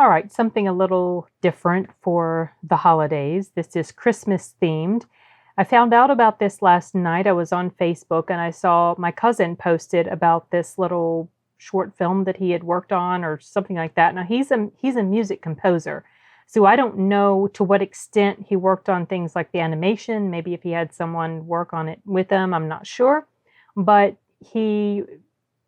All right, something a little different for the holidays. This is Christmas themed. I found out about this last night. I was on Facebook and I saw my cousin posted about this little short film that he had worked on or something like that. Now he's a music composer. So I don't know to what extent he worked on things like the animation, maybe if he had someone work on it with him, I'm not sure. But he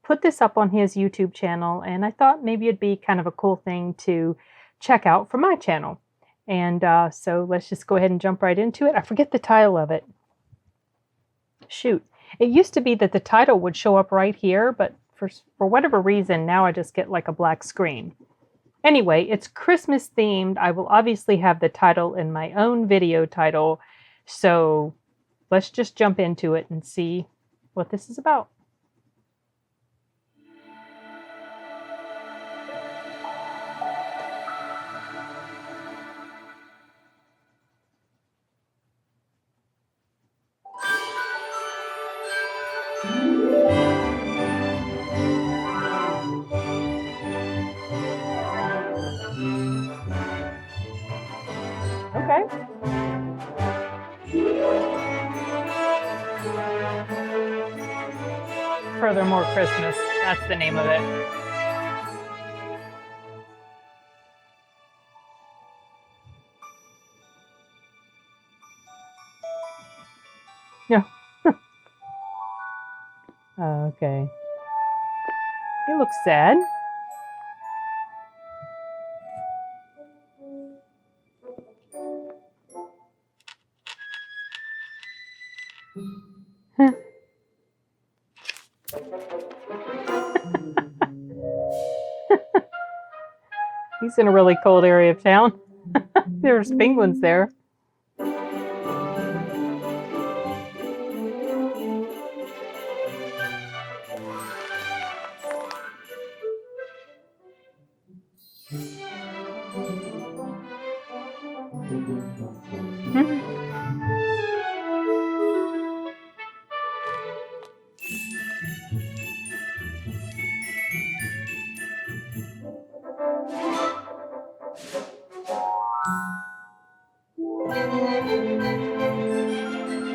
put this up on his YouTube channel, and I thought maybe it'd be kind of a cool thing to check out for my channel. And so let's just go ahead and jump right into it. I forget the title of it. Shoot. It used to be that the title would show up right here, but for whatever reason, now I just get like a black screen. Anyway, it's Christmas themed. I will obviously have the title in my own video title. So let's just jump into it and see what this is about. Okay. Furthermore Christmas, that's the name of it. Yeah. Okay. He looks sad. He's in a really cold area of town. There's penguins there.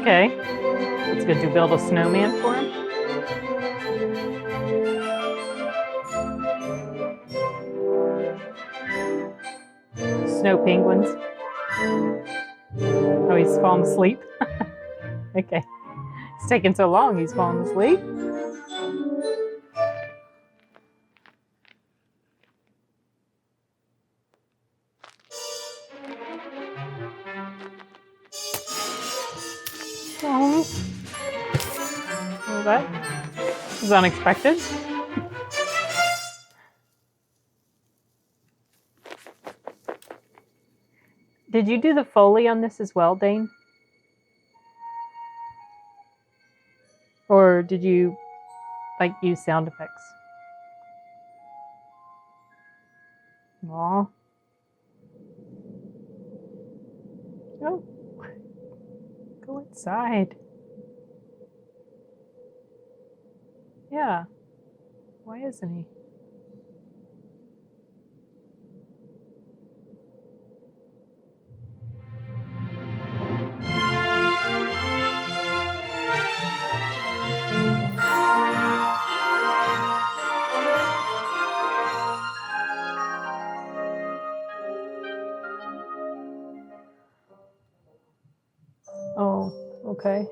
Okay. That's good to build a snowman for him. Snow penguins. Oh, he's falling asleep. Okay. It's taking so long, he's falling asleep. Oh. Well, that was unexpected. Did you do the Foley on this as well, Dane? Or did you like use sound effects? Aw. Oh. Go inside. Yeah. Why isn't he? Oh, okay.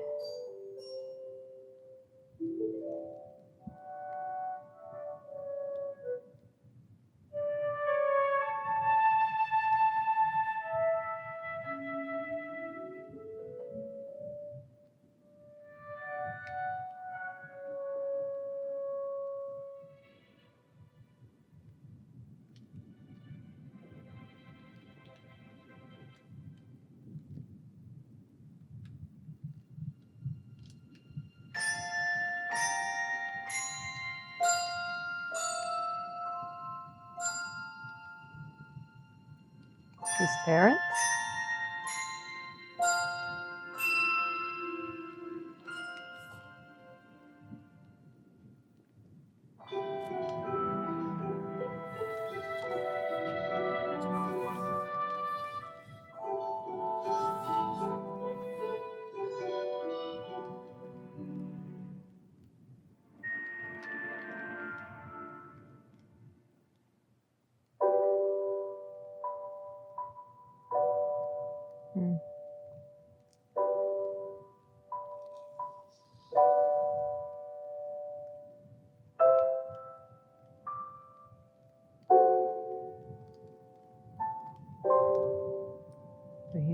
His parents?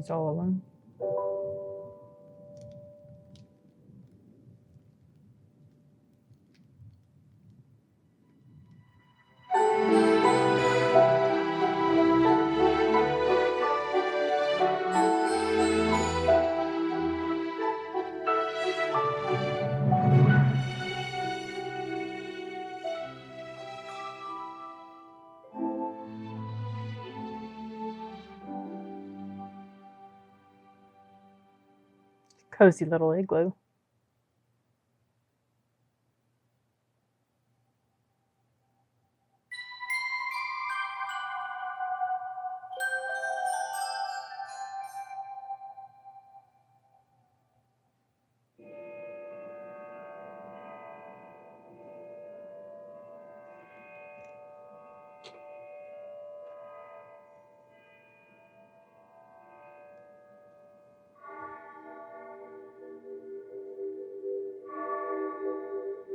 use all of them. Cozy little igloo.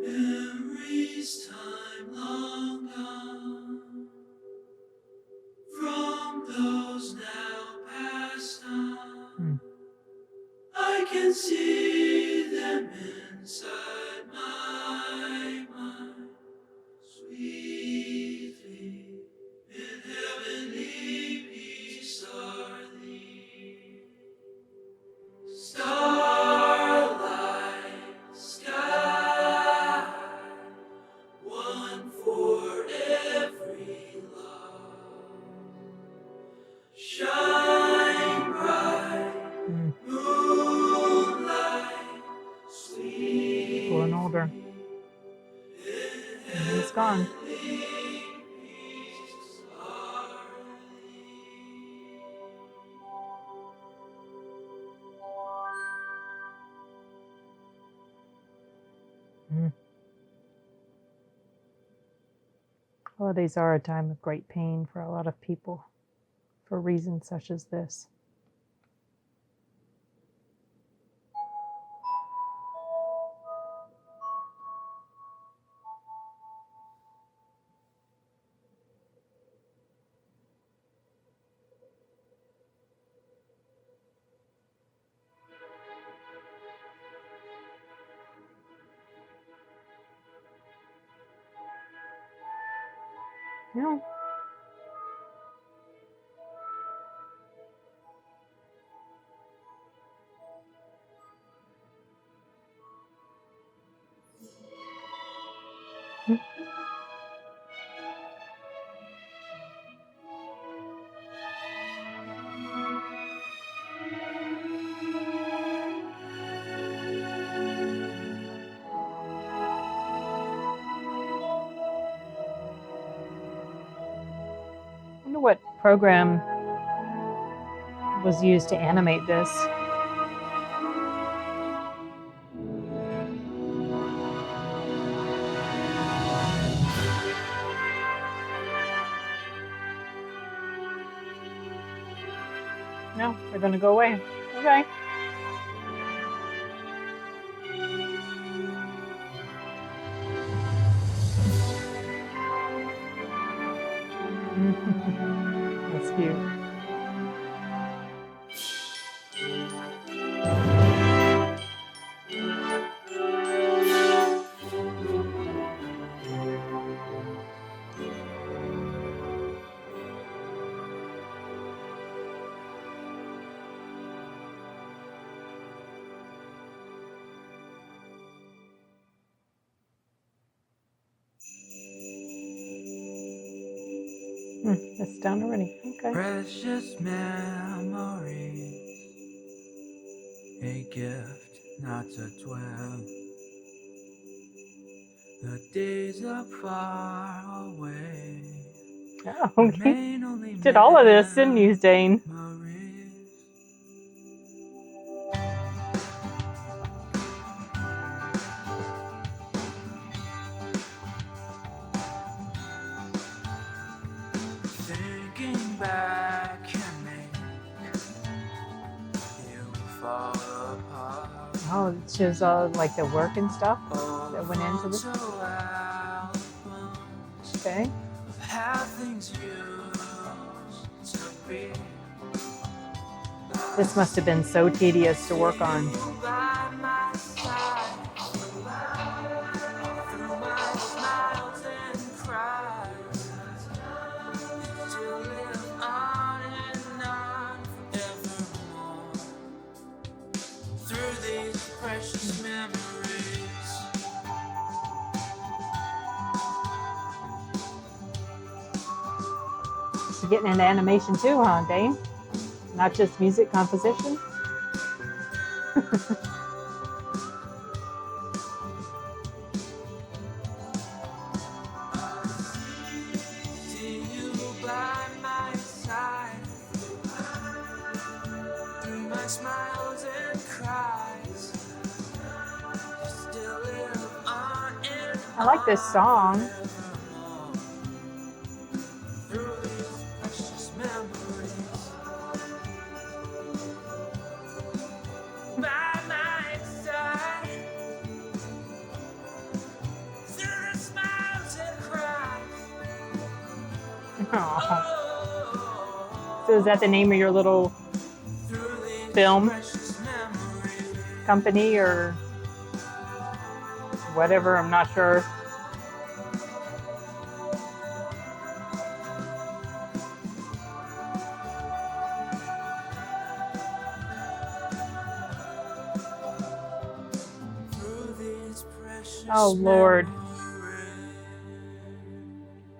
Memories time long gone, from those now passed on. I can see them inside my mind, sweetly in heavenly peace are thee. Starlight sky, one for every love. Shine bright, moonlight, sweet. Growing older. And he's gone. Holidays are a time of great pain for a lot of people, for reasons such as this. Yeah. I wonder what program was used to animate this. No, they're going to go away. Okay. That's cute. It's done already. Okay. Precious memories, a gift not to dwell. The days are far away. Oh, you did all of this, didn't you, Dane? Thinking back can make you fall apart. Oh, it shows all like the work and stuff that went into this. Okay. How things used to be. This must have been so tedious to work on. By my side, through my smiles and cries, to live on and on forevermore. Through these precious memories. You're getting into animation too, huh, Dane? Not just music composition? See you by my side, through my smiles and cries, still live on and I like this song. forevermore. Through these precious memories. By my side, through the smiles and cries. Aw. Oh, So is that the name of your little through these film precious memories. company or whatever? I'm not sure. Through these precious Oh, Lord. memories.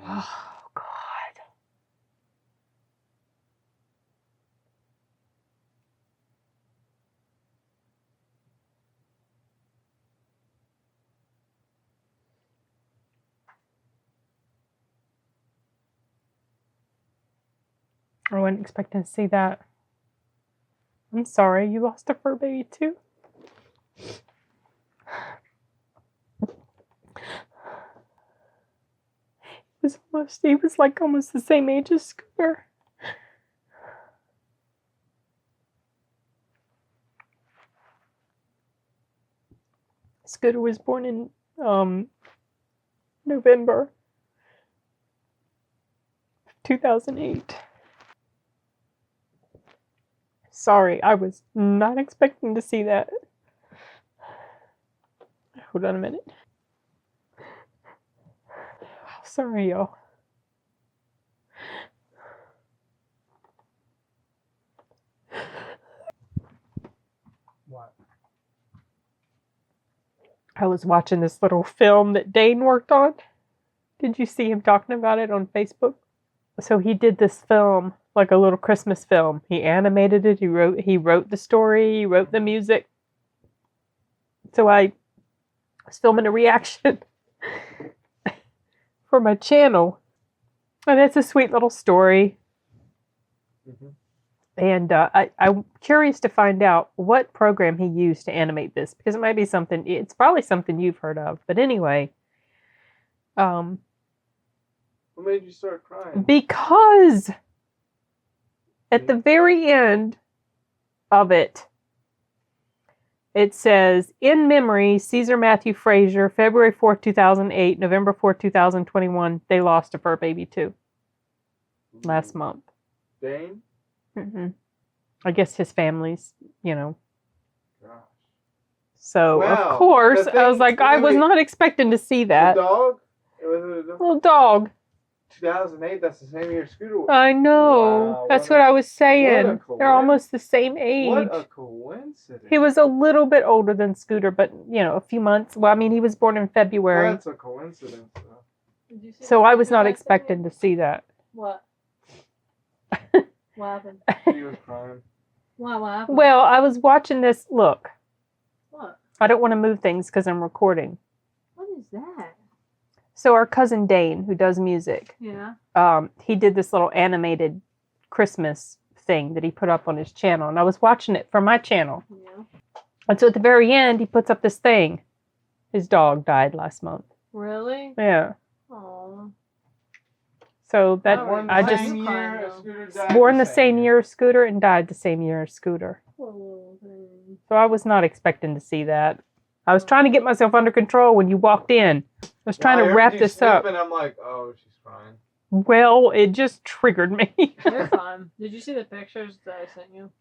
Oh, God. I wasn't expecting to see that. I'm sorry, you lost a fur baby too? He was like almost the same age as Scooter. Scooter was born in November 2008. Sorry, I was not expecting to see that. Hold on a minute. Sorry, y'all. What? I was watching this little film that Dane worked on. Did you see him talking about it on Facebook? So he did this film, like a little Christmas film. He animated it. He wrote the story. He wrote the music. So I was filming a reaction for my channel, and it's a sweet little story. Mhm. And I'm curious to find out what program he used to animate this, because it might be something. It's probably something you've heard of. But anyway, What made you start crying? because at the very end of it, it says, "In memory, Caesar Matthew Frazier, February 4th, 2008, November 4th, 2021, they lost a fur baby too last month." Dane? I guess his family's, Gosh. So, Wow. of course, The I was thing- like, I was wait. not expecting to see The that. dog? Was it a Little dog. 2008? That's the same year Scooter was. I know. Wow, That's what what a- I was saying. what a They're almost the same age. What a coincidence. He was a little bit older than Scooter, but, a few months. Well, I mean, he was born in February. That's a coincidence, though. Did you see So the I was picture not I sent you? expecting to see that. What? What happened? He was crying. What happened? Well, I was watching this. Look, What? I don't want to move things because I'm recording. What is that? So our cousin Dane, who does music, Yeah. he did this little animated Christmas thing that he put up on his channel. And I was watching it from my channel. Yeah. And so at the very end, he puts up this thing. His dog died last month. Really? Yeah. Oh. So that Born I the just same year year as as Scooter died. born the same year as Scooter and died the same year as Scooter. Poor little thing. So I was not expecting to see that. I was trying to get myself under control when you walked in. I was trying to wrap this up. And I'm like, oh, she's crying. Well, it just triggered me. You're fine. Did you see the pictures that I sent you?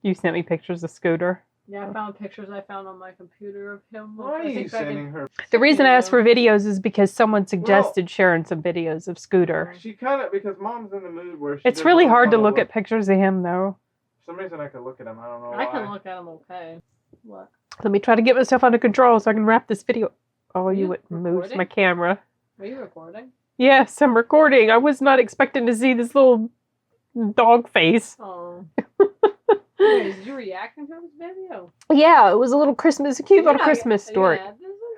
You sent me pictures of Scooter. Yeah, I found pictures I found on my computer of him. Why are you sending her? The reason I asked for videos is because someone suggested sharing some videos of Scooter. She kind of, because Mom's in the mood where she It's doesn't really hard to wanna look at pictures of him, though. For some reason I could look at him. I don't know I why. can look at him okay. What? Let me try to get myself under control so I can wrap this video. Oh, you You wouldn't move recording? my camera. Are you recording? Yes, I'm recording. I was not expecting to see this little dog face. Oh. Wait, is you reacting to this video? Yeah, it was a little Christmas, a cute little Christmas story.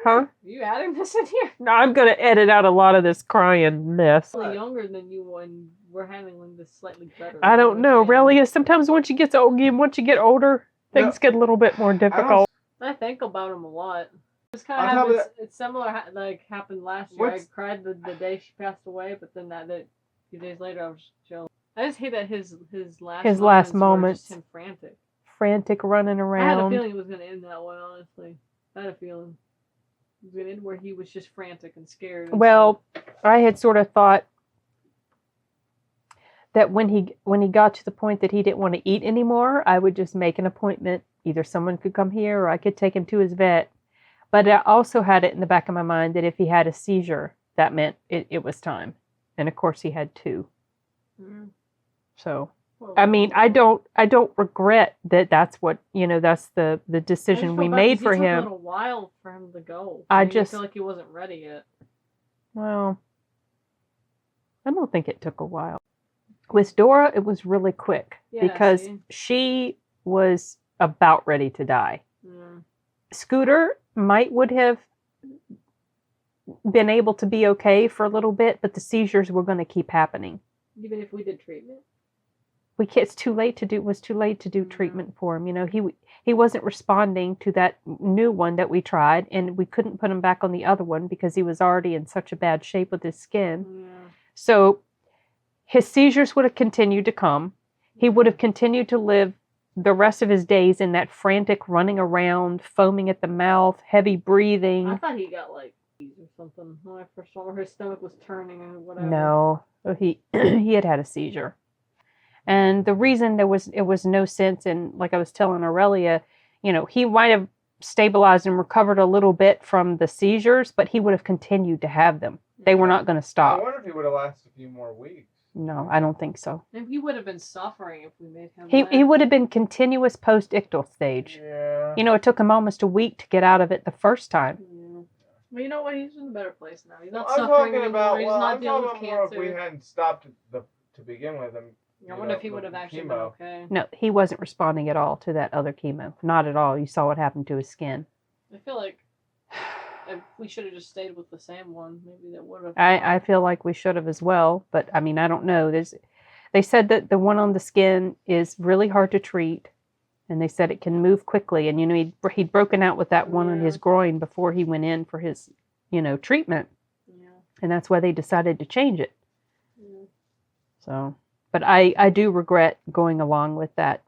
Huh? Are you adding this in here? No, I'm gonna edit out a lot of this crying mess. I'm younger than you when we're handling this slightly better. I don't know, really. Sometimes once you get older, things Yeah. get a little bit more difficult. I think about him a lot. It's kind of happens. It's similar, like happened last year. I cried the day she passed away, but then a few days later I was chill. I just hate that his last moments were just him frantic running around. I had a feeling it was gonna end that way. Honestly, I had a feeling it was gonna end where he was just frantic and scared. And well, I had sort of thought that when he got to the point that he didn't want to eat anymore, I would just make an appointment. Either someone could come here or I could take him to his vet. But I also had it in the back of my mind that if he had a seizure, that meant it was time. And of course he had 2. Mm. So, I mean, I don't regret that. That's what, that's the decision we made for him. It took a little while for him to go. I feel like he wasn't ready yet. Well, I don't think it took a while. With Dora, it was really quick because she was about ready to die. Mm. Scooter would have been able to be okay for a little bit, but the seizures were going to keep happening. Even if we did treatment? It's too late to do treatment for him. He wasn't responding to that new one that we tried, and we couldn't put him back on the other one because he was already in such a bad shape with his skin. Yeah. So his seizures would have continued to come. He would have continued to live the rest of his days in that frantic running around, foaming at the mouth, heavy breathing. I thought he got like or something when I first saw his stomach was turning or whatever. No, he had a seizure. And the reason it was no sense in, like I was telling Aurelia, he might have stabilized and recovered a little bit from the seizures, but he would have continued to have them. They were not going to stop. I wonder if he would have lasted a few more weeks. No, I don't think so. And he would have been suffering if we made him. He would have been continuous post-ictal stage. Yeah. It took him almost a week to get out of it the first time. Yeah. Well, you know what? He's in a better place now. He's not I'm suffering talking anymore. about, He's not dealing with I'm talking more if cancer. we hadn't stopped to begin with. I wonder if he would have actually been okay. No, he wasn't responding at all to that other chemo. Not at all. You saw what happened to his skin. I feel like if we should have just stayed with the same one. Maybe that would have. I feel like we should have as well, but I mean, I don't know. They said that the one on the skin is really hard to treat, and they said it can move quickly. And he'd broken out with that one on his groin before he went in for his treatment, and that's why they decided to change it. Yeah. So, but I do regret going along with that.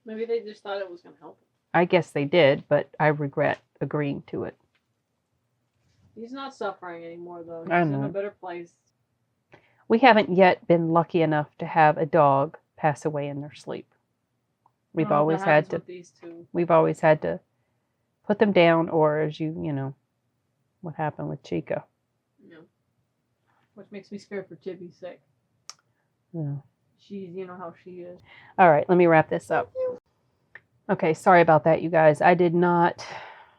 Maybe they just thought it was going to help him. I guess they did, but I regret agreeing to it. He's not suffering anymore, though. He's I in know. a better place. We haven't yet been lucky enough to have a dog pass away in their sleep. We've always had to. With these two. We've always had to put them down, or as what happened with Chica. Yeah. Which makes me scared for Tibby's sake. Yeah. She's, how she is. All right, let me wrap this up. Okay, sorry about that, you guys. I did not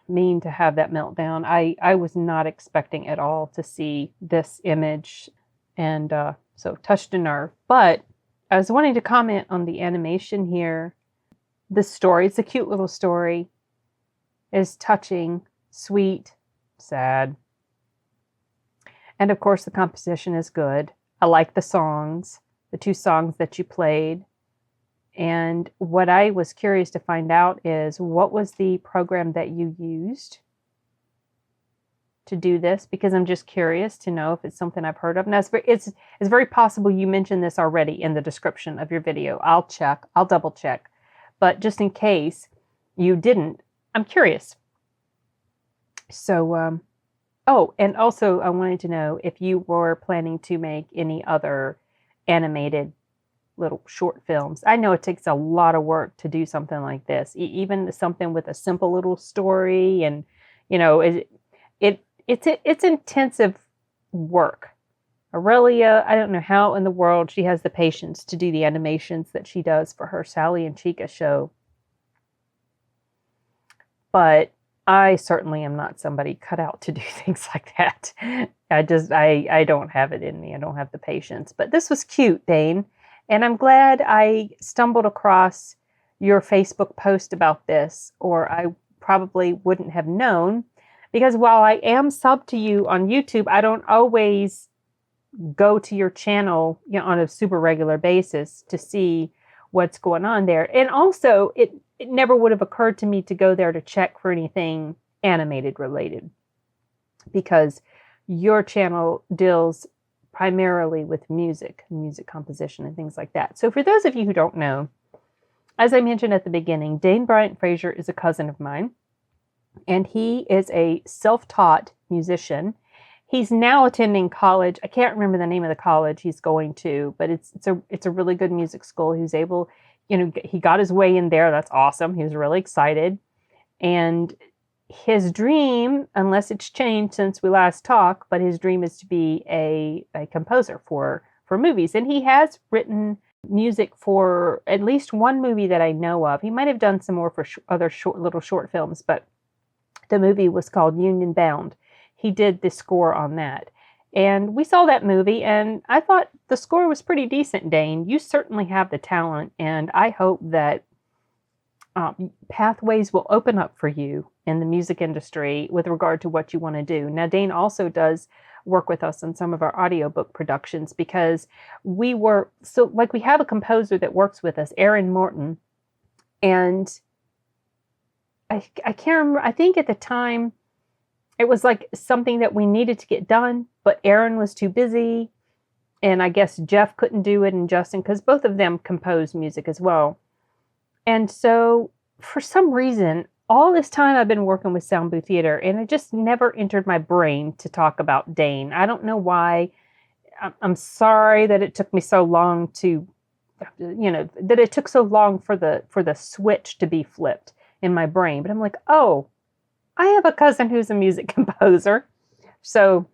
mean to have that meltdown. I was not expecting at all to see this image, and so touched a nerve. But I was wanting to comment on the animation here. The story, it's a cute little story. It's touching, sweet, sad. And of course, the composition is good. I like the songs, the 2 songs that you played. And what I was curious to find out is, what was the program that you used to do this? Because I'm just curious to know if it's something I've heard of. Now, it's very possible you mentioned this already in the description of your video. I'll double check. But just in case you didn't, I'm curious. So, and also I wanted to know if you were planning to make any other animated little short films. I know it takes a lot of work to do something like this, even something with a simple little story, and it's intensive work. Aurelia, I don't know how in the world she has the patience to do the animations that she does for her Sally and Chica show. But I certainly am not somebody cut out to do things like that. I don't have it in me. I don't have the patience. But this was cute, Dane. And I'm glad I stumbled across your Facebook post about this, or I probably wouldn't have known. Because while I am subbed to you on YouTube, I don't always go to your channel, on a super regular basis to see what's going on there. And also, it never would have occurred to me to go there to check for anything animated related, because your channel deals primarily with music composition and things like that. So for those of you who don't know, as I mentioned at the beginning, Dane Bryant Frazier is a cousin of mine, and he is a self-taught musician. He's now attending college. I can't remember the name of the college he's going to, but it's a really good music school. He was able, he got his way in there. That's awesome. He was really excited. And his dream, unless it's changed since we last talked, but his dream is to be a composer for movies. And he has written music for at least one movie that I know of. He might have done some more for other little short films, but the movie was called Union Bound. He did the score on that. And we saw that movie, and I thought the score was pretty decent, Dane. You certainly have the talent, and I hope that pathways will open up for you in the music industry with regard to what you want to do. Now, Dane also does work with us on some of our audiobook productions, because we have a composer that works with us, Aaron Morton, and I can't remember, I think at the time, it was like something that we needed to get done, but Aaron was too busy, and I guess Jeff couldn't do it, and Justin, because both of them compose music as well. And so, for some reason, all this time I've been working with Sound Booth Theater, and it just never entered my brain to talk about Dane. I don't know why. I'm sorry that it took me so long to, that it took so long for the switch to be flipped in my brain. But I'm like, oh, I have a cousin who's a music composer. So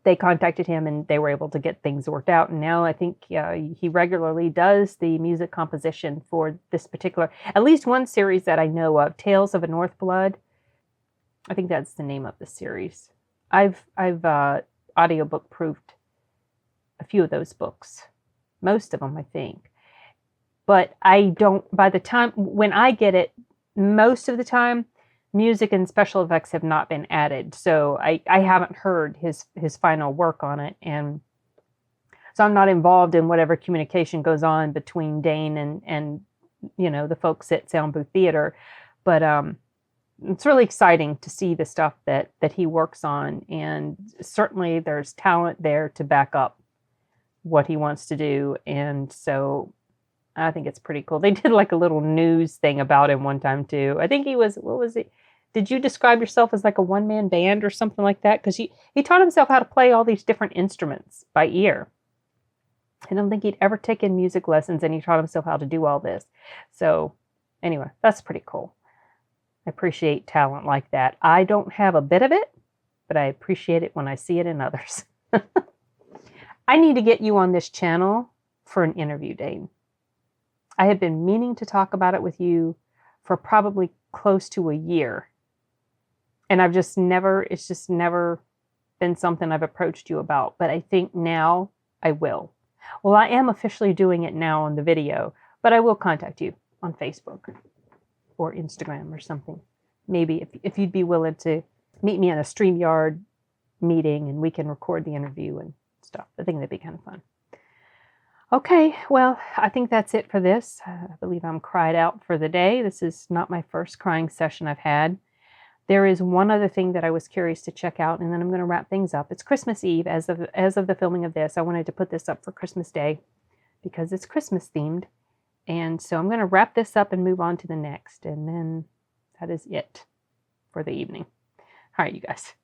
they contacted him, and they were able to get things worked out. And now I think he regularly does the music composition for this particular, at least one series that I know of, Tales of a North Blood. I think that's the name of the series. I've audiobook proofed a few of those books. Most of them, I think. But I don't, by the time, when I get it, most of the time, music and special effects have not been added. So I haven't heard his final work on it. And so I'm not involved in whatever communication goes on between Dane and the folks at Sound Booth Theater. But it's really exciting to see the stuff that he works on. And certainly there's talent there to back up what he wants to do. And so I think it's pretty cool. They did like a little news thing about him one time too. I think he was, what was it? Did you describe yourself as like a one-man band or something like that? Because he taught himself how to play all these different instruments by ear. I don't think he'd ever taken music lessons, and he taught himself how to do all this. So anyway, that's pretty cool. I appreciate talent like that. I don't have a bit of it, but I appreciate it when I see it in others. I need to get you on this channel for an interview, Dane. I have been meaning to talk about it with you for probably close to a year. And it's just never been something I've approached you about. But I think now I will. Well, I am officially doing it now on the video, but I will contact you on Facebook or Instagram or something. Maybe if you'd be willing to meet me in a StreamYard meeting, and we can record the interview and stuff. I think that'd be kind of fun. Okay, well, I think that's it for this. I believe I'm cried out for the day. This is not my first crying session I've had. There is one other thing that I was curious to check out, and then I'm going to wrap things up. It's Christmas Eve. As of the filming of this, I wanted to put this up for Christmas Day because it's Christmas themed. And so I'm going to wrap this up and move on to the next. And then that is it for the evening. All right, you guys.